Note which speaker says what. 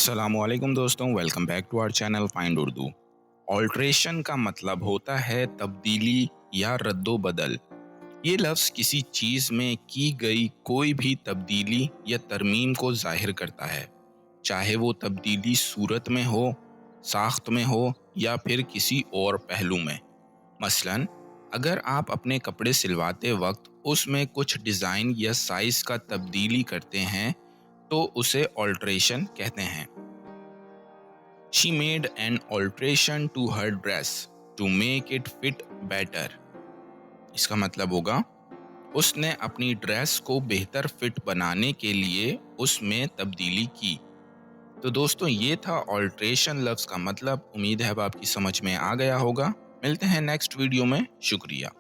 Speaker 1: अस्सलाम वालेकुम दोस्तों, welcome back to our channel find Urdu. Alteration का मतलब होता है तब्दीली या रद्दो-बदल। ये लफ्ज़ किसी चीज़ में की गई कोई भी तब्दीली या तरमीम को ज़ाहिर करता है, चाहे वो तब्दीली सूरत में हो, साख्त में हो या फिर किसी और पहलू में। मसलन, अगर आप अपने कपड़े सिलवाते वक्त उसमें कुछ डिज़ाइन या साइज़ का तब्दीली करते हैं तो उसे ऑल्ट्रेशन कहते हैं। She made an alteration to her dress to make it fit better. इसका मतलब होगा उसने अपनी ड्रेस को बेहतर फिट बनाने के लिए उसमें तब्दीली की। तो दोस्तों, ये था ऑल्ट्रेशन लफ्ज़ का मतलब। उम्मीद है अब आपकी समझ में आ गया होगा। मिलते हैं नेक्स्ट वीडियो में। शुक्रिया।